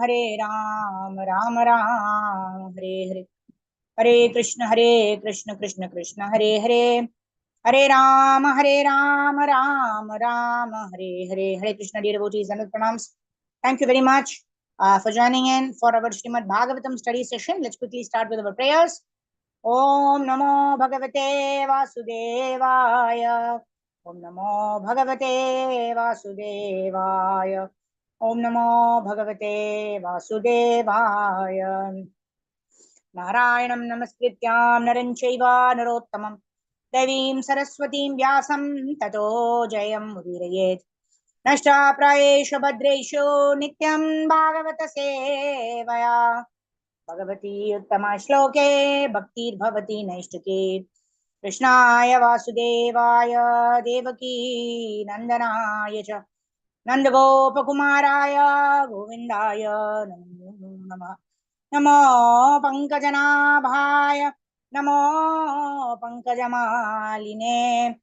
Ram Ram Hare Hare. Hare Krishna Krishna Krishna Hare Hare. Hare Ram Ram Ram Hare Hare. Hare Krishna, dear devotees and pranams. Thank you very much for joining in for our Srimad Bhagavatam study session. Let's quickly start with our prayers. Om Namo Bhagavate Vasudevaya. Om Namo Bhagavate Vasudevaya. Om Namo Bhagavate Vasudevaya. Narayanam Namaskrityam Naran Chaiva Narottamam Devim Saraswatim Vyasam Tato Jayam Udirayet. Nashta Prayesha Bhadreshu Nityam Bhagavata Sevaya. Bhagavati Uttama Shloke Bhaktir Bhavati Naishtuke. Krishnaya Vasudevaya Devaki Nandanaya Cha Nandagopakumaraya Govindaya Namo Namah. Namo Pankajanaabhaya, Namo Pankajamaline,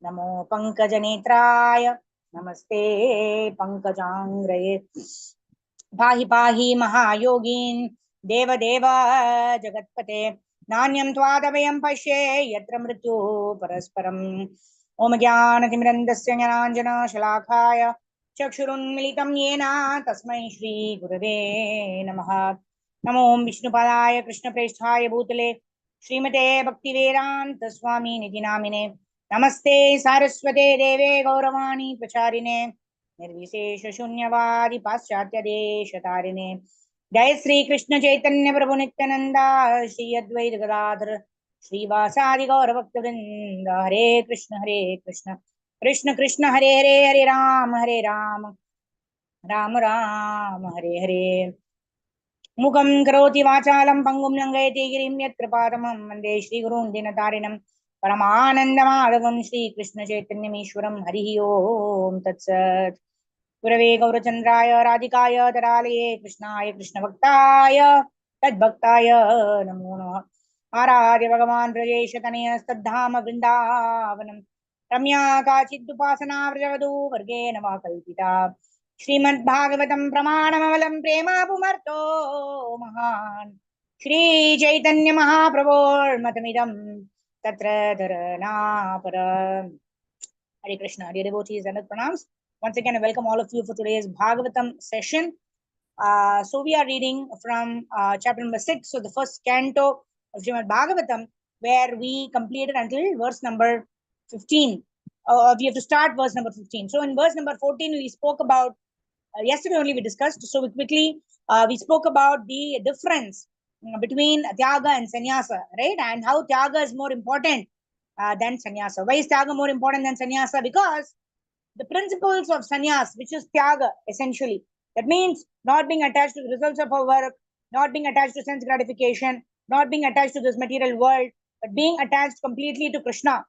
Namo Pankajanetraya, Namaste Pankajangraye. Pahi Pahi Mahayogin, Deva Deva Jagatpate, Nanyam Twadavayam Pashe, Yatra Mrityu Parasparam, Om Jnanatimrandasya Jnananjana Shalakaya, Chakshurun Militam Yena, Tasmai Shri Gurave Namaha. Namo Vishnupalaya Krishna Preshthaya Bhutale Srimate Bhaktivedanta Swami Nidhi Namine Namaste Saraswate Deve Gauravani Pracharine Nirvisesha Shunyavadi Paschatya Deshatarine Jai Sri Krishna Chaitanya Prabhu Nityananda Shri Advaita Gadadhar Shri Vasadi Gauravakta Hare Krishna Krishna Krishna Hare Hare Hare Ram Ram Ram Hare Hare. Mukam karoti vachalam pangum langayati girim yat kripatamam vande Shri Gurun Dinatarinam Paramanandamadavam Shri Krishna Chaitanyamishwaram Harihi Om Tatsat. Gurave Gaurachandraya Radhikaya Taralaye Krishnaya Krishna Bhaktaya Tad Bhaktaya Namo Namah. Aradhya Bhagavan Brajeshataniya Stadhama Vrindavanam Ramya Kachidupasana Vrajavadu Varge Nama Kalpita Srimad Bhagavatam Pramanamalam Prema Pumarto Mahan Shri Chaitanya Mahaprabhu Matamidam Tatra Dharana Para. Hare Krishna, dear devotees and pranams. Once again, I welcome all of you for today's Bhagavatam session. So we are reading from chapter number 6, so the first canto of Srimad Bhagavatam, where we completed until verse number 15. We have to start verse number 15. So in verse number 14, we spoke about yesterday only we discussed, so we spoke about the difference between Tyaga and Sannyasa, right? And how Tyaga is more important than Sannyasa. Why is Tyaga more important than Sannyasa? Because the principles of Sannyas, which is Tyaga, essentially, that means not being attached to the results of our work, not being attached to sense gratification, not being attached to this material world, but being attached completely to Krishna.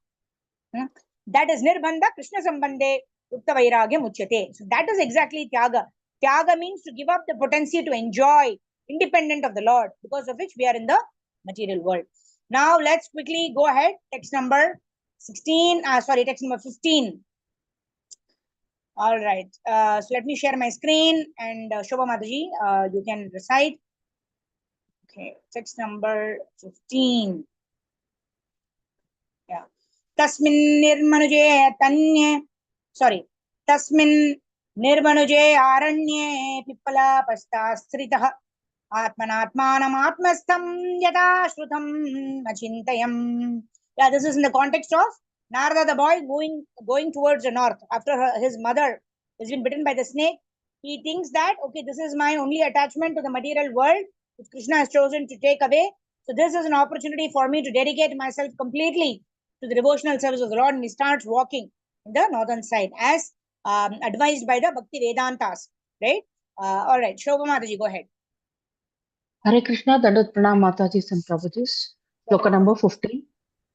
That is Nirbandha Krishna Sambandhe Ukta Vairagyam Uchyate. So that is exactly Tyaga. Tyaga means to give up the potency to enjoy independent of the Lord, because of which we are in the material world. Now let's quickly go ahead. Text number 16, text number 15. All right. So let me share my screen and Shobha Mataji, you can recite. Okay, text number 15. Yeah. Tasmin nirmanuje tanye. Sorry. Tasmin nirmanuje aranye pippala pastastritah atmanatmanam atmastham yada shrutam achintayam. Yeah, this is in the context of Narada, the boy, going towards the north after his mother has been bitten by the snake. He thinks that, okay, this is my only attachment to the material world, which Krishna has chosen to take away. So this is an opportunity for me to dedicate myself completely to the devotional service of the Lord. And he starts walking in the northern side as advised by the Bhakti Vedantas, right? All right, Shobha Mataji, go ahead. Hare Krishna, Dandat Pranam Mataji and Prabhujis. Sloka number 15.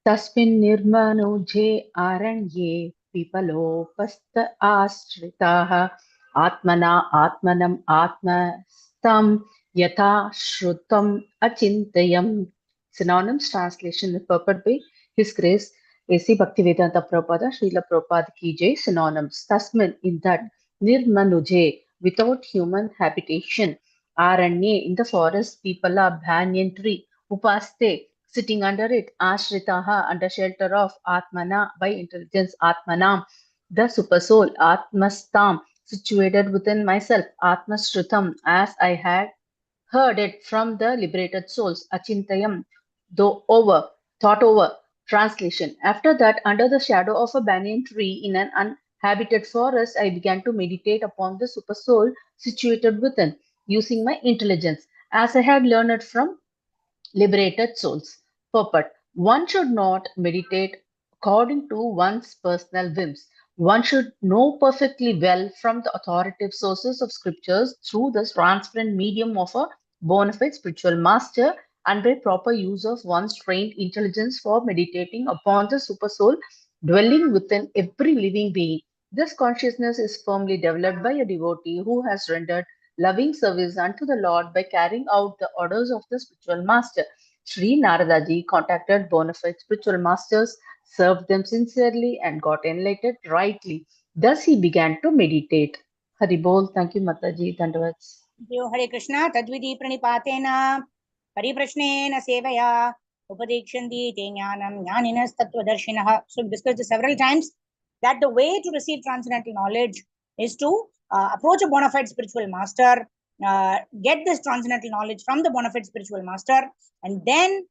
Tasmin nirmanuje aranye pipalopasta astritaha atmana atmanam atmastam yatha shrutam achintayam. Synonyms translation purport by His Grace A.C. Bhaktivedanta Prabhupada Srila Prabhupada Ki Jai. Synonyms. Tasmin, in that, nirmanuje, without human habitation, Aranye, in the forest, Pipala, banyan tree, Upaste, sitting under it, Ashritaha, under shelter of Atmana, by intelligence Atmanam, the supersoul, Atmastam, situated within myself, Atmasrutam, as I had heard it from the liberated souls, Achintayam, though over, thought over. Translation. After that, under the shadow of a banyan tree in an uninhabited forest, I began to meditate upon the supersoul situated within, using my intelligence, as I had learned from liberated souls. Purport. One should not meditate according to one's personal whims. One should know perfectly well from the authoritative sources of scriptures through the transparent medium of a bona fide spiritual master and by proper use of one's trained intelligence for meditating upon the supersoul dwelling within every living being. This consciousness is firmly developed by a devotee who has rendered loving service unto the Lord by carrying out the orders of the spiritual master. Sri Naradaji contacted bona fide spiritual masters, served them sincerely, and got enlightened rightly. Thus he began to meditate. Haribol, thank you, Mataji. Dandavats. Hare Krishna, Tadvidi Pranipatena, Pariprashnen Sevaya, Upadikshandi Te Jnanam, Jnaninas Tattvadarshinaha. So we discussed this several times that the way to receive transcendental knowledge is to approach a bona fide spiritual master, get this transcendental knowledge from the bona fide spiritual master, and then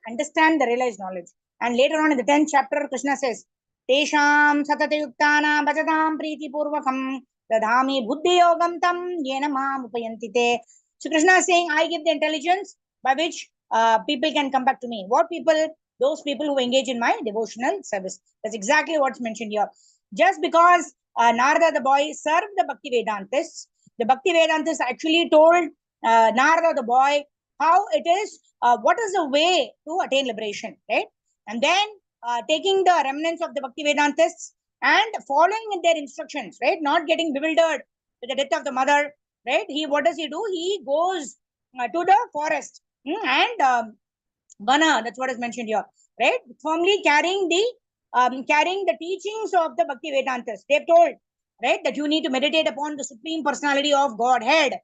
understand the realized knowledge. And later on in the 10th chapter, Krishna says, Tesham satatayuktana bhajatam priti purvakam dadhami buddhi yogam tam yena mam upayantite. So Krishna is saying, I give the intelligence by which people can come back to me. What people? Those people who engage in my devotional service. That's exactly what's mentioned here. Just because Narada the boy served the Bhakti Vedantists, the Bhakti Vedantists actually told Narada the boy how it is, what is the way to attain liberation, right? And then taking the remnants of the Bhakti Vedantists and following in their instructions, right? Not getting bewildered with the death of the mother, right? What does he do? He goes to the forest and Vana, that's what is mentioned here, right? Firmly carrying the teachings of the Bhakti Vedantas. They've told, right, that you need to meditate upon the Supreme Personality of Godhead,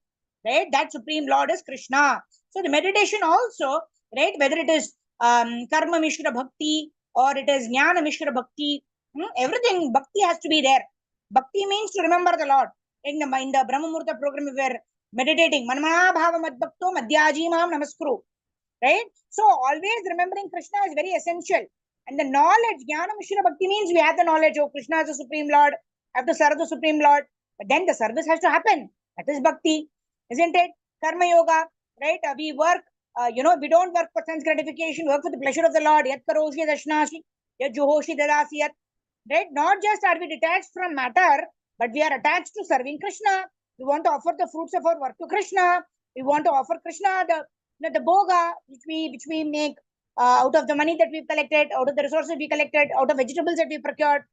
right? That Supreme Lord is Krishna. So the meditation also, right, whether it is Karma Mishra Bhakti or it is Jnana Mishra Bhakti, everything, Bhakti has to be there. Bhakti means to remember the Lord. In the Brahma Murta program, we were meditating, Manmana Bhava Madbhakto Madhyajimam Namaskuru. Right? So always remembering Krishna is very essential. And the knowledge, Jnana Mishra Bhakti means we have the knowledge, oh, Krishna is the Supreme Lord, I have to serve the Supreme Lord. But then the service has to happen. That is Bhakti, isn't it? Karma Yoga, right? We work, we don't work for sense gratification, work for the pleasure of the Lord. Yat karoshi dashnashi, yat juhoshi dadasiyat. Right? Not just are we detached from matter, but we are attached to serving Krishna. We want to offer the fruits of our work to Krishna. We want to offer Krishna the boga which we make out of the money that we've collected, out of the resources we collected, out of vegetables that we procured,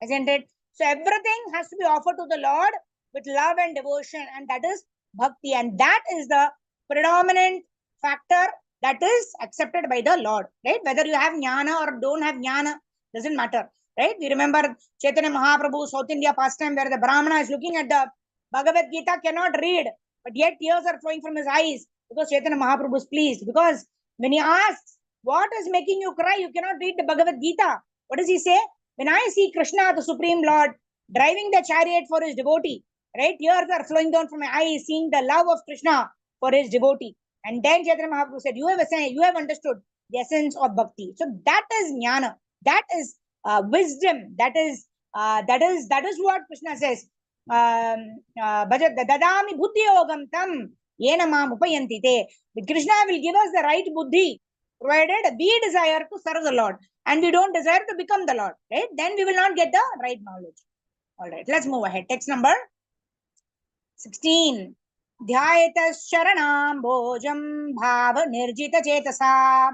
isn't it? So everything has to be offered to the Lord with love and devotion, and that is bhakti, and that is the predominant factor that is accepted by the Lord, right? Whether you have jnana or don't have jnana, doesn't matter, right? We remember Chaitanya Mahaprabhu, South India pastime, where the Brahmana is looking at the Bhagavad Gita, cannot read, but yet tears are flowing from his eyes because Chaitanya Mahaprabhu is pleased. Because when he asks, what is making you cry? You cannot read the Bhagavad Gita. What does he say? When I see Krishna, the Supreme Lord, driving the chariot for his devotee, right? Tears are flowing down from my eyes, seeing the love of Krishna for his devotee. And then Chaitanya Mahaprabhu said, you have understood the essence of bhakti. So that is jnana. That is wisdom. That is what Krishna says. Dadami buddhi yogam tam yena mam upayantite. Krishna will give us the right buddhi, provided we desire to serve the Lord and we don't desire to become the Lord, right? Then we will not get the right knowledge. All right, let's move ahead. Text number 16. Dhyayetascharanam bhojam bhava nirjita chetasa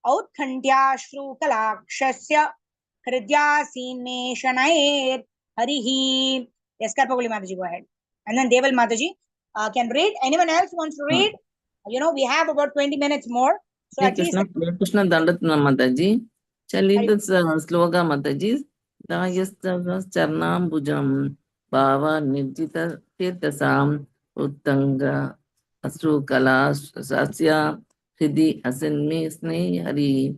outkhantya kalakshasya hridyasin shanayet harihi. Yes, Karpaguli Mataji, go ahead. And then Deval Mataji can read. Anyone else wants to read? We have about 20 minutes more. So at least Krishna Dandatna Mataji. Chalita Sloga Mataji. Dayas Charnam Bujam Bhava Nirjita Tirtasam Uttanga Asru Kala Sasya Hridhi Asinmi Sne Hari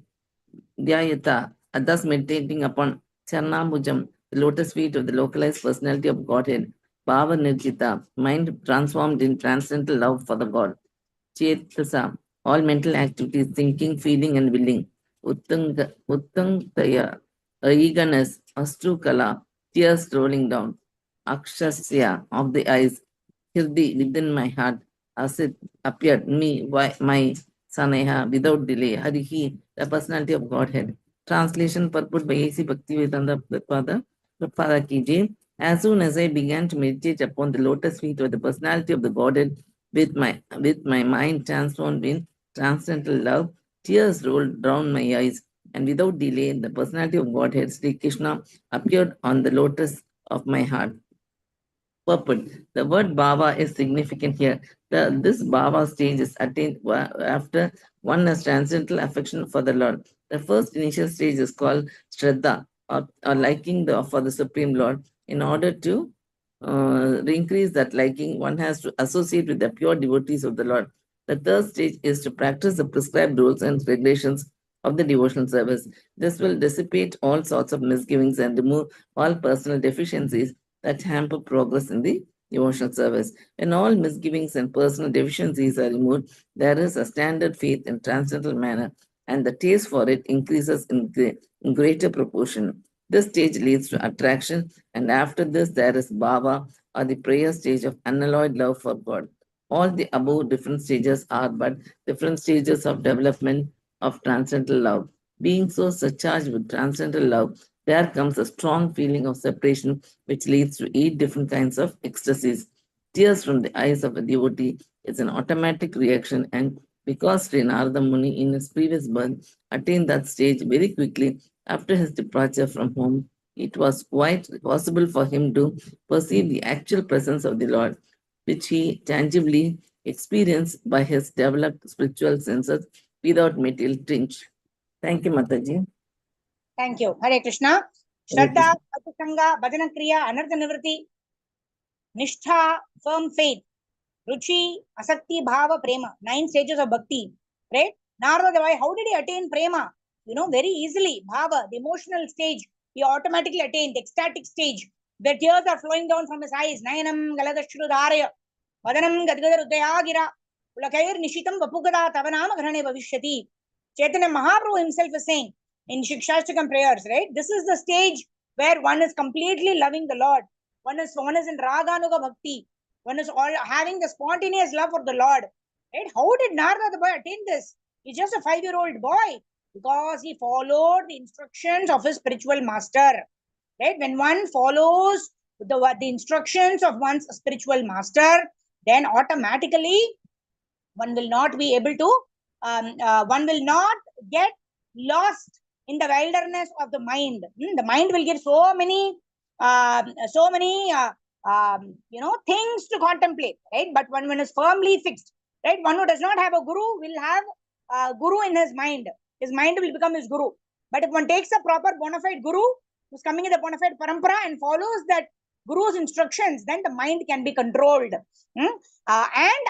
Dhyayata, thus meditating upon Charnabhujam, the lotus feet of the localized personality of Godhead, Bhava Nirjita, mind transformed in transcendental love for the God. Chetasa, all mental activities, thinking, feeling, and willing. Uttangtaya, a eagerness, Astrukala, tears rolling down. Akshasya, of the eyes, Hirdi, within my heart, Asit, appeared, me, my Saneha, without delay, Harihi, the personality of Godhead. Translation purport by A.C. Bhaktivedanta Prabhupada Ki Jai. As soon as I began to meditate upon the lotus feet of the personality of the Godhead, with my mind transformed in transcendental love, tears rolled down my eyes, and without delay, the personality of Godhead, Sri Krishna, appeared on the lotus of my heart. Purport. The word bhava is significant here. This bhava stage is attained after one has transcendental affection for the Lord. The first initial stage is called shraddha, or liking for the Supreme Lord. In order to increase that liking, one has to associate with the pure devotees of the Lord. The third stage is to practice the prescribed rules and regulations of the devotional service. This will dissipate all sorts of misgivings and remove all personal deficiencies that hamper progress in the devotional service. When all misgivings and personal deficiencies are removed, there is a standard faith in transcendental manner, and the taste for it increases in greater proportion. This stage leads to attraction, and after this, there is bhava, or the prayer stage of unalloyed love for God. All the above different stages are but different stages of development of transcendental love. Being so surcharged with transcendental love, there comes a strong feeling of separation, which leads to 8 different kinds of ecstasies. Tears from the eyes of a devotee is an automatic reaction, and because Sri Narada Muni in his previous birth attained that stage very quickly after his departure from home, it was quite possible for him to perceive the actual presence of the Lord, which he tangibly experienced by his developed spiritual senses without material tinge. Thank you, Mataji. Thank you. Hare Krishna. Hare Shraddha, Krishna. Satsanga, Bhajana Kriya, Anartha Nivriti, Nishtha, firm faith, Ruchi, Asakti, Bhava, Prema. 9 stages of bhakti. Right? Narada, how did he attain prema? Very easily. Bhava, the emotional stage, he automatically attained the ecstatic stage, where tears are flowing down from his eyes. Nayanam, Galadashrudaraya, Vadanam, Gadgadar Ulakair, Nishitam, Vapugada, Tavanama, Grane, Vavishyati. Chaitanya Mahaprabhu himself is saying in Shikshashtakam prayers, right? This is the stage where one is completely loving the Lord. One is in Raganuga Bhakti. One is all having the spontaneous love for the Lord. Right? How did Narada the boy attain this? He's just a 5-year-old boy because he followed the instructions of his spiritual master. Right? When one follows the instructions of one's spiritual master, then automatically one will not be able to, one will not get lost in the wilderness of the mind. The mind will get so many things to contemplate, right? But when one is firmly fixed, right? One who does not have a guru will have a guru in his mind. His mind will become his guru. But if one takes a proper bona fide guru, who's coming in the bona fide parampara and follows that guru's instructions, then the mind can be controlled. And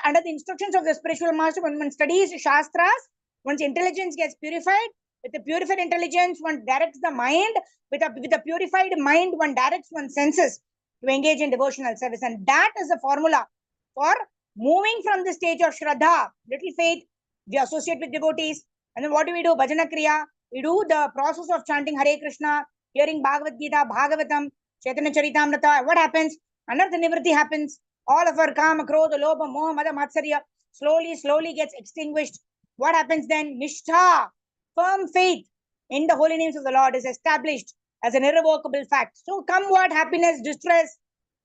under the instructions of the spiritual master, when one studies Shastras, one's intelligence gets purified. With the purified intelligence, one directs the mind. With a purified mind, one directs one's senses to engage in devotional service. And that is the formula for moving from the stage of Shraddha, little faith. We associate with devotees. And then what do? Bhajana Kriya. We do the process of chanting Hare Krishna, hearing Bhagavad Gita, Bhagavatam, Chaitanya Charitamrita. What happens? Anartha Nivriti happens. All of our Kama, Krodha, Lobha, Moha, Mada, Matsarya slowly gets extinguished. What happens then? Nishtha, firm faith in the holy names of the Lord is established as an irrevocable fact. So come what, happiness, distress,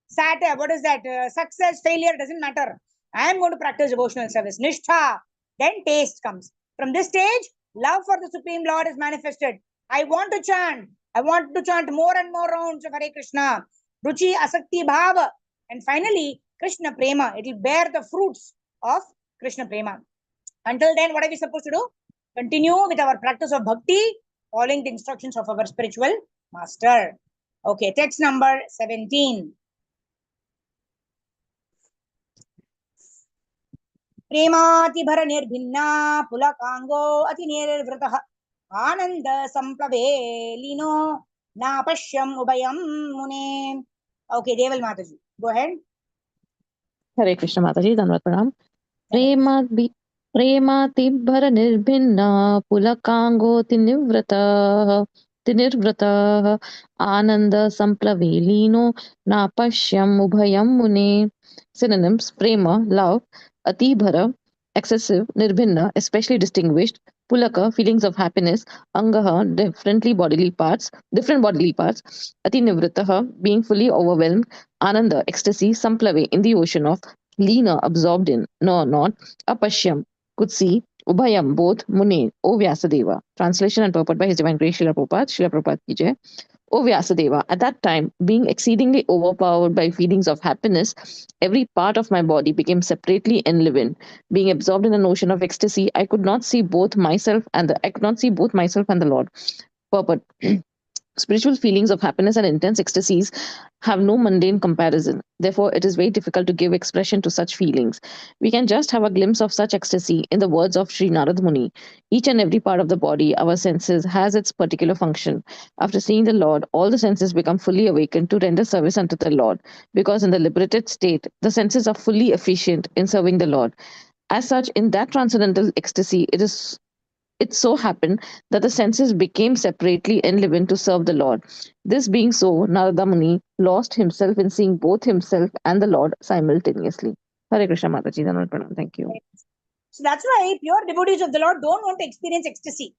sadness, what is that? Success, failure, doesn't matter. I am going to practice devotional service. Nishtha. Then taste comes. From this stage, love for the Supreme Lord is manifested. I want to chant. I want to chant more and more rounds of Hare Krishna. Ruchi, Asakti, Bhava. And finally, Krishna Prema. It will bear the fruits of Krishna Prema. Until then, what are we supposed to do? Continue with our practice of bhakti, following the instructions of our spiritual master. Okay, text number 17. प्रेमातिभर निर्भिन्ना पुलकांगो अति निर्वृतः आनंद संप्लवे लीनो नापश्यम उभयम मुने. Okay, Deval Mataji, go ahead. Hare Krishna Mataji, Dhanavad Pranam. प्रेमातिभर निर्भिन्ना पुलकांगोति निवृतः आनंद संप्लवे लीनो नापश्यम उभयम मुने. Synonyms: prema, love; atibhara, excessive; nirbhinna, especially distinguished; pulaka, feelings of happiness; angaha, different bodily parts; atinivrittaha, being fully overwhelmed; ananda, ecstasy; samplave, in the ocean of; Leena, absorbed in; no, not; apashyam, could see; ubhayam, both; mune, O Vyasadeva. Translation and purport by His Divine Grace Srila Prabhupada. Srila Prabhupada ki jai. O Vyasadeva, at that time, being exceedingly overpowered by feelings of happiness, every part of my body became separately enlivened. Being absorbed in an ocean of ecstasy, I could not see both myself and the Lord. Purport. Spiritual feelings of happiness and intense ecstasies have no mundane comparison. Therefore, it is very difficult to give expression to such feelings. We can just have a glimpse of such ecstasy in the words of Sri Narad Muni. Each and every part of the body, our senses, has its particular function. After seeing the Lord, all the senses become fully awakened to render service unto the Lord, because in the liberated state, the senses are fully efficient in serving the Lord. As such, in that transcendental ecstasy, it so happened that the senses became separately enlivened to serve the Lord. This being so, Narada Muni lost himself in seeing both himself and the Lord simultaneously. Hare Krishna Mataji, Dhanavad Pranam. Thank you. So that's why pure devotees of the Lord don't want to experience ecstasy.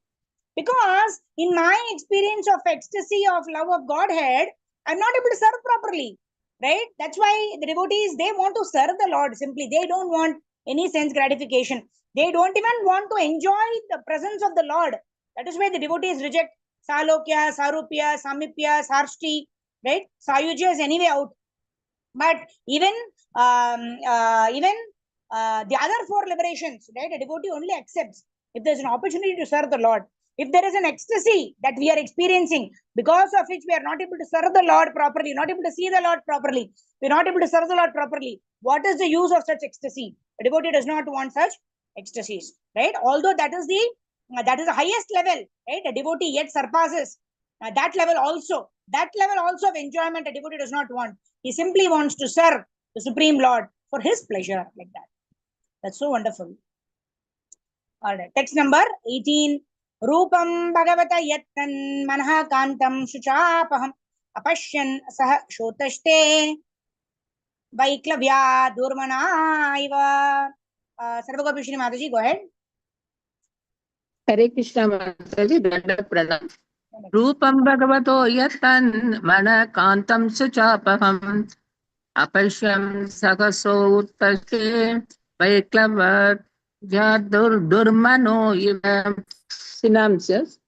Because in my experience of ecstasy of love of Godhead, I'm not able to serve properly. Right? That's why the devotees, they want to serve the Lord simply. They don't want any sense gratification. They don't even want to enjoy the presence of the Lord. That is why the devotees reject Salokya, Sarupya, Samipya, Sarshti, right? Sayujya is anyway out. But even the other four liberations, right? A devotee only accepts if there's an opportunity to serve the Lord. If there is an ecstasy that we are experiencing, because of which we are not able to serve the Lord properly, not able to see the Lord properly, we're not able to serve the Lord properly, what is the use of such ecstasy? A devotee does not want such ecstasies, right? Although that is the highest level, right? A devotee yet surpasses that level also. That level also of enjoyment a devotee does not want. He simply wants to serve the Supreme Lord for his pleasure, like that. That's so wonderful. All right. Text number 18. Rupam Bhagavata Yattan Manaha Kantam Shuchapaham Apashyan Sah Shotashte Vaiklavya Durmana Iva. Sarvagopi Shri Mataji, go ahead. Hare Krishna Mataji, Dhanavad Pranam. Rupam Bhagavato Yatan Mana Kantam Suchapaham Apashyam Sagaso Uttashe Vaiklavat Durmano Iva. Synopsis.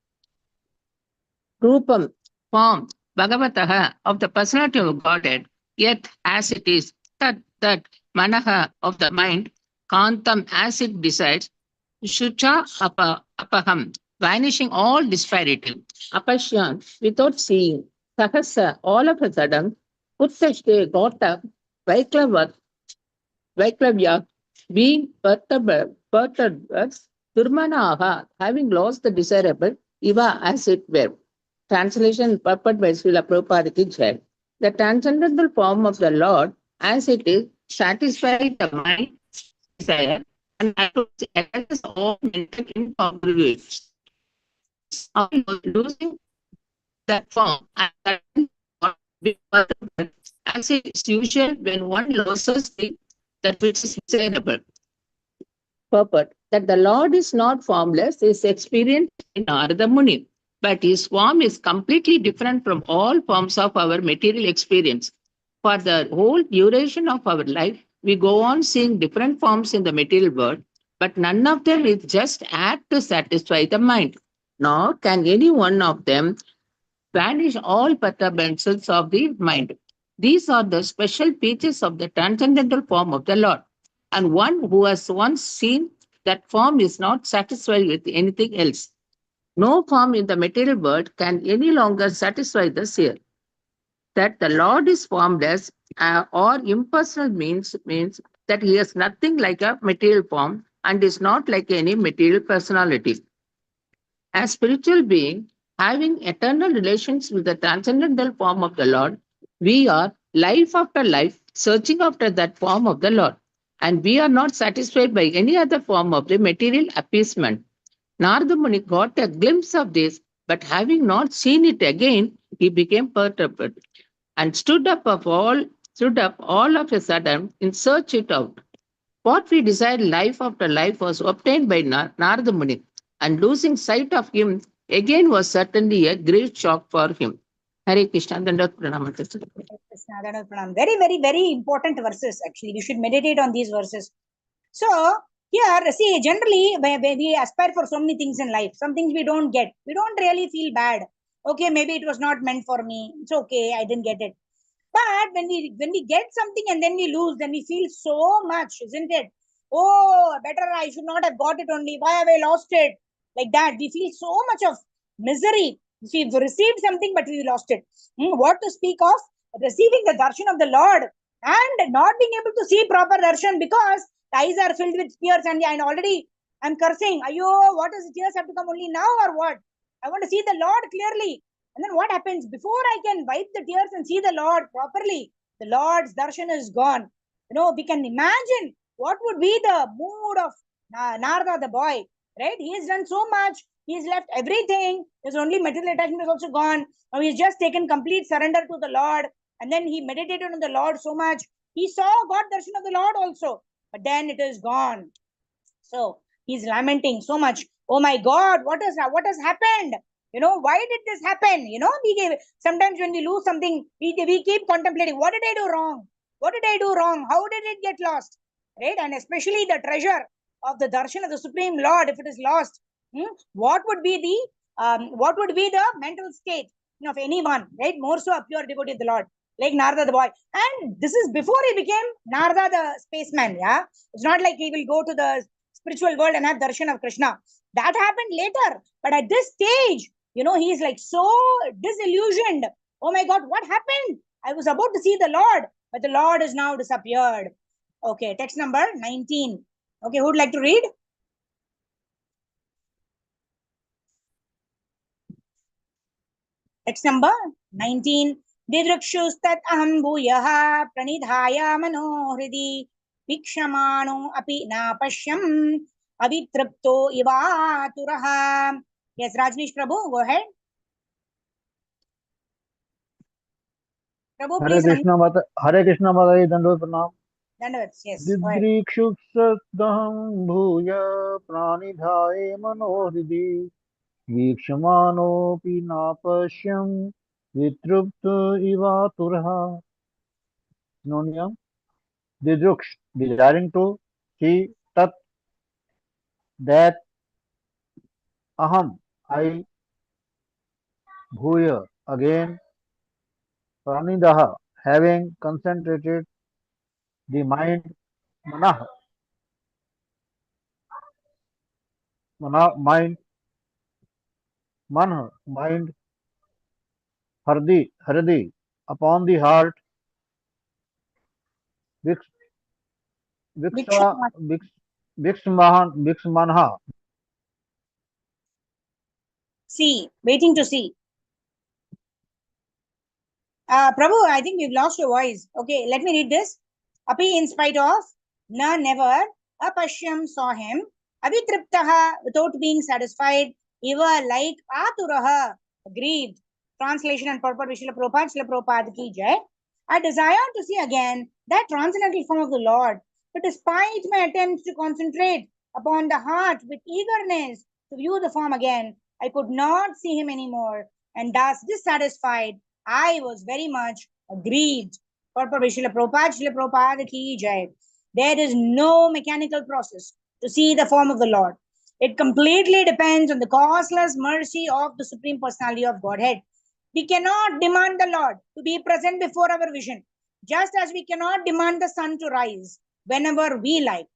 Rupam, form, Bhagavataha, of the personality of Godhead, yet as it is, that Manaha, of the mind, Kantam, as it decides, Shucha apaham, vanishing all disparity, Apashyan, without seeing, Sahasa, all of a sudden, Uttashte, got up, Vaiklavya, being perturbed, Durmanaha, having lost the desirable, Iva, as it were. Translation purport by Srila Prabhupada ki jai. The transcendental form of the Lord, as it is, satisfies the mind desire and addresses all mental incongruities. Losing that form and that as is usual when one loses that which is desirable. Purport that the Lord is not formless is experienced in Narada Muni, but his form is completely different from all forms of our material experience. For the whole duration of our life, we go on seeing different forms in the material world, but none of them is just apt to satisfy the mind, nor can any one of them banish all perturbations of the mind. These are the special features of the transcendental form of the Lord. And one who has once seen that form is not satisfied with anything else. No form in the material world can any longer satisfy the seer. That the Lord is formless or impersonal means that he has nothing like a material form and is not like any material personality. As spiritual being, having eternal relations with the transcendental form of the Lord, we are life after life searching after that form of the Lord. And we are not satisfied by any other form of the material appeasement. Narada Muni got a glimpse of this, but having not seen it again, he became perturbed and stood up all of a sudden in search it out. What we desired life after life was obtained by Narada Muni, and losing sight of him again was certainly a great shock for him. Hare Krishna. Dandavat Pranamam. Krishna, Dhanavad Pranam. Very, very, very important verses. Actually, we should meditate on these verses. So here, see, generally, when we aspire for so many things in life, some things we don't get. We don't really feel bad. Okay, maybe it was not meant for me. It's okay, I didn't get it. But when we get something and then we lose, then we feel so much, isn't it? Oh, better I should not have got it only. Why have I lost it? Like that, we feel so much of misery. We've received something, but we lost it. What to speak of receiving the darshan of the Lord and not being able to see proper darshan because the eyes are filled with tears and already I'm cursing. Ayo, what does the tears have to come only now or what? I want to see the Lord clearly. And then what happens? Before I can wipe the tears and see the Lord properly, the Lord's darshan is gone. We can imagine what would be the mood of Narada the boy, right? He has done so much. He's left everything. His only material attachment is also gone. Now he's just taken complete surrender to the Lord. And then he meditated on the Lord so much. He saw God darshan of the Lord also. But then it is gone. So he's lamenting so much. Oh my God, what has happened? Why did this happen? Sometimes when we lose something, we keep contemplating, what did I do wrong? What did I do wrong? How did it get lost? Right? And especially the treasure of the darshan of the Supreme Lord, if it is lost, what would be the mental state of anyone, right? More so a pure devotee of the Lord, like Narada the boy. And this is before he became Narada the spaceman, yeah? It's not like he will go to the spiritual world and have darshan of Krishna. That happened later. But at this stage, he is like so disillusioned. Oh my God, what happened? I was about to see the Lord, but the Lord is now disappeared. Okay, text number 19. Okay, who would like to read? Text number 19. Didrukshustat aham bhuyah pranidhaya manohridi vikshmano api napashyam avitripto ivaturaha. Yes, Rajneesh Prabhu, go ahead. Prabhu, please. Hare Krishna Mataji, Dandavat Pranam. Dandavats, yes. Go ahead. Didrikshutsadaham bhuya pranidhaye manohridi vikshmanopi napashyam vitrupta ivaturha. Synonym: Didruksh, desiring to see; tat, that; aham, I; bhuya, again; pranidaha, having concentrated the mind; manah, mind; manah, mind; hardi, upon the heart; viks, viksa, viksmanha, See, waiting to see. Prabhu, I think you've lost your voice. Okay, let me read this. Api, in spite of, na, never, apashyam, saw him, avitriptaha, without being satisfied, eva, like, aturaha, grieved. Translation and purport, Srila Prabhupada ki jai. I desire to see again that transcendental form of the Lord, but despite my attempts to concentrate upon the heart with eagerness to view the form again, I could not see him anymore, and thus dissatisfied, I was very much aggrieved. Purport, Srila Prabhupada ki jai. There is no mechanical process to see the form of the Lord. It completely depends on the causeless mercy of the Supreme Personality of Godhead. We cannot demand the Lord to be present before our vision, just as we cannot demand the sun to rise whenever we like.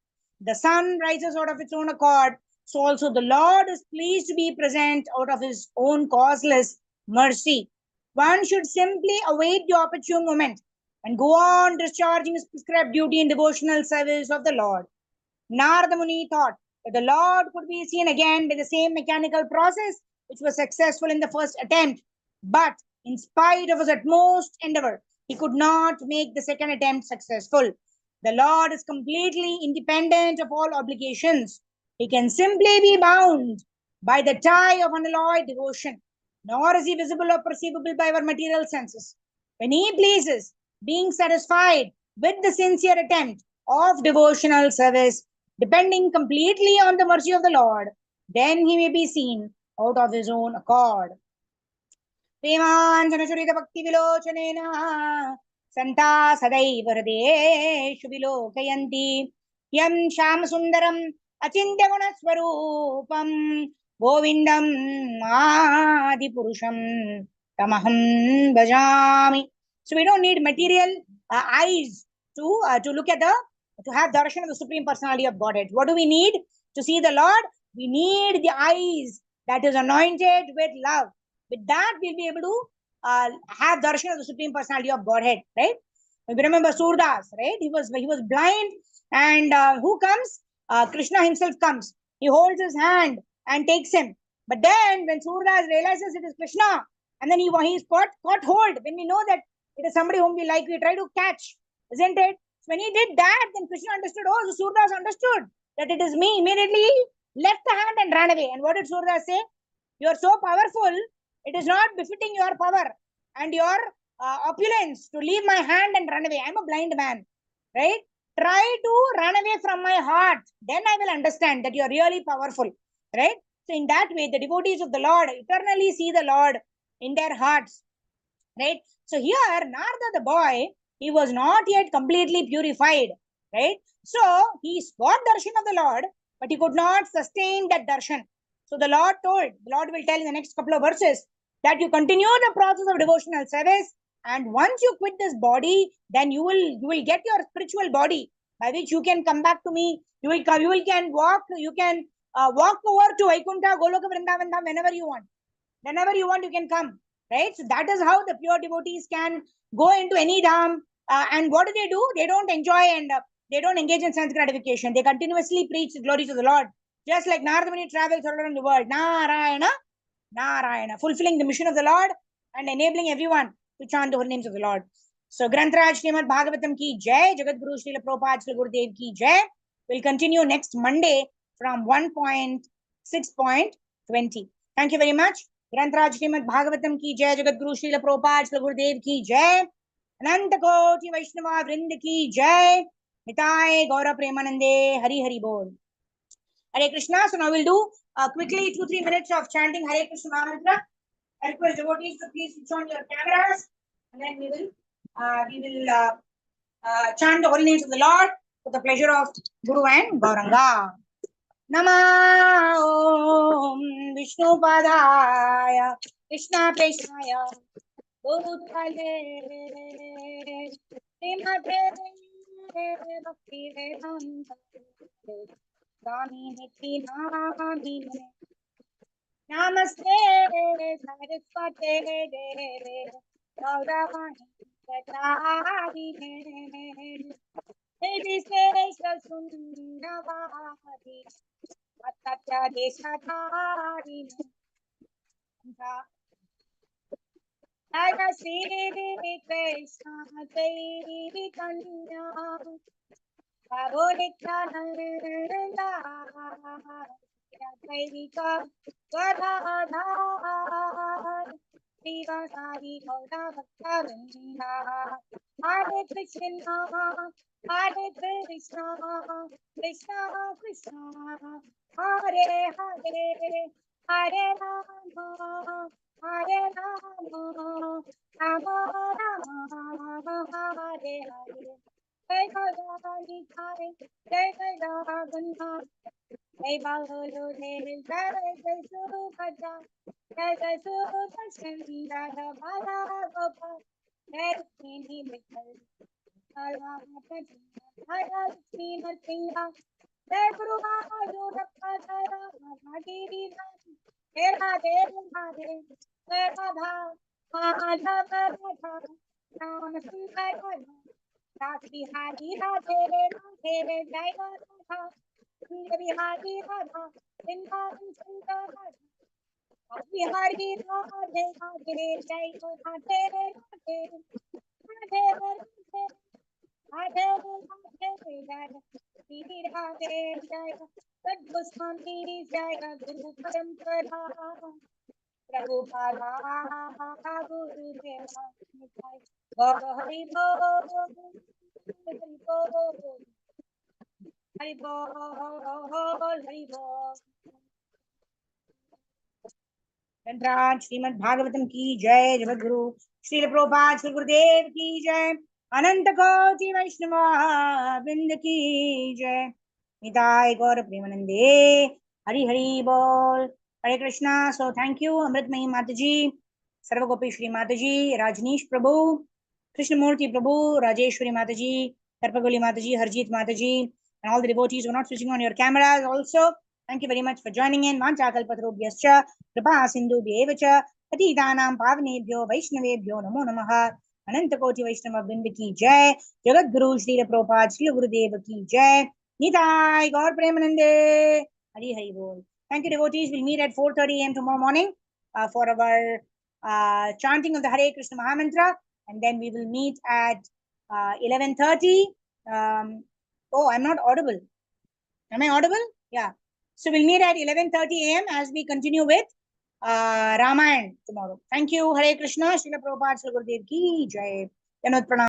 The sun rises out of its own accord, so also the Lord is pleased to be present out of his own causeless mercy. One should simply await the opportune moment and go on discharging his prescribed duty in devotional service of the Lord. Narada Muni thought that the Lord could be seen again by the same mechanical process which was successful in the first attempt. But in spite of his utmost endeavor, he could not make the second attempt successful. The Lord is completely independent of all obligations. He can simply be bound by the tie of unalloyed devotion, nor is he visible or perceivable by our material senses. When he pleases, being satisfied with the sincere attempt of devotional service, depending completely on the mercy of the Lord, then he may be seen out of his own accord. प्रेमाञ्जनचुरित भक्तिविलोचनेन सन्ता सदैव हृदयेषु विलोकयन्ति यं श्यामसुन्दरम् अचिन्त्यगुणस्वरूपं गोविन्दम् आदिपुरुषं तमहं भजामि. So we don't need material eyes to look at to have darshan of the Supreme Personality of Godhead. What do we need to see the Lord? We need the eyes that is anointed with love. With that, we'll be able to have darshan of the Supreme Personality of Godhead, right? We remember Surdas, right? He was blind, and who comes? Krishna himself comes. He holds his hand and takes him. But then, when Surdas realizes it is Krishna, and then he's caught hold. When we know that it is somebody whom we like, we try to catch, isn't it? So when he did that, then Krishna understood. Oh, so Surdas understood that it is me. Immediately left the hand and ran away. And what did Surdas say? You are so powerful. It is not befitting your power and your opulence to leave my hand and run away. I'm a blind man, right? Try to run away from my heart. Then I will understand that you are really powerful, right? So in that way, the devotees of the Lord eternally see the Lord in their hearts, right? So here, Narada the boy, he was not yet completely purified, right? So he got darshan of the Lord, but he could not sustain that darshan. So the Lord will tell in the next couple of verses that you continue the process of devotional service, and once you quit this body, then you will get your spiritual body by which you can come back to me. You can walk over to Vaikuntha, Goloka, Vrindavan whenever you want. Whenever you want, you can come, right? So that is how the pure devotees can go into any dham. And what do? They don't enjoy and they don't engage in sense gratification. They continuously preach glory to the Lord. Just like Narada Muni travels all around the world. Narayana, Narayana. Fulfilling the mission of the Lord and enabling everyone to chant the holy names of the Lord. So Grantraj Srimad Bhagavatam ki jai. Jagat Guru Srila Prabhupada Srila Gurudev ki jai. We'll continue next Monday from 1.6.20. Thank you very much. ग्रंथराज Shrimad Bhagavatam की जय. जगत गुरु श्रील प्रभुपाद श्री गुरुदेव की जय. अनंत कोटि वैष्णव वृंद की जय. निताय गौर प्रेमानंदे. हरि हरि बोल. Hare Krishna. So now we'll do quickly 2-3 minutes of chanting Hare Krishna mantra. I request devotees to please switch on your cameras, and then we will chant the holy names of the Lord for the pleasure of Guru and Gauranga. Nama Om Vishnupadaya Krishna Preshaya Bhutale Srimate Bhakti Vedanta Swami Niti Namine Namaste Saraswate Gauravani Gataadine Nidisesha Sundavadi Satya Deshatari Aga Sri Krishna Chaitanya Bhagodikyananda Yatvika Gadadhar Srivasadi Gauda Bhaktavinda Hare Krishna Krishna Krishna Hare Hare Hare Rama Hare Rama Rama Rama Hare Hare. Jai Bhagavani Hare Jai Bhagavani Jai Bhagavani Jai Jai Subhadra Jai Jai Subhadra Radha Bhagavata Jai Lakshmi Mittal Jai Lakshmi Narsinga Jai Guru Bhagavata Jai Radha Jai Radhe Radhe Jai Radha Madhava Radha Ram Sundar Radha Bihari Radhe Radhe Jai Radha Bihari Radha Vrindavan Sundar Radha Bihari Radhe Radhe Jai Radhe Radhe Radhe Radhe Radhe Radhe Radhe Sri Radhe Jai Sadgoswami Jai Guru Parampara Prabhupada Guru Deva Gaur Hari Bol Hari Bol Hari Bol Hari Bol Dhanraj Shrimad Bhagavatam की जय। जगत गुरु श्रील प्रभुपाद श्री गुरुदेव की जय। अनंत कोटि वैष्णव वृंद की जय। निताय गौर प्रेमानंदे हरि हरि बोल। हरे Krishna. So thank you अमृतमयी माता जी, सर्वगोपी श्री माता जी, राजनीश प्रभु, कृष्णमूर्ति प्रभु, राजेश्वरी माता जी, कर्पगोली माता जी, हरजीत माता जी, and all the devotees who are not switching on your cameras also. Thank you very much for joining in. Vanchakalpatarubhyascha कृपा सिन्धुभ्येव च पतितानां पावनेभ्यो वैष्णवेभ्यो नमो नमः। अनंत कोटि वैष्णव वृंद की जय। जगत गुरु श्री प्रभुपाद श्री गुरुदेव की जय। निताय गौर प्रेमानंदे हरि हरि बोल। Thank you devotees. We'll meet at 4:30 a.m. tomorrow morning for our chanting of the Hare Krishna Mahamantra, and then we will meet at 11:30. Oh, I'm not audible. Am I audible? Yeah. So we'll meet at 11:30 a.m. as we continue with Ramayana tomorrow. Thank you. Hare Krishna. Srila Prabhupada Srila Gurudev ki jai. Danod pranam.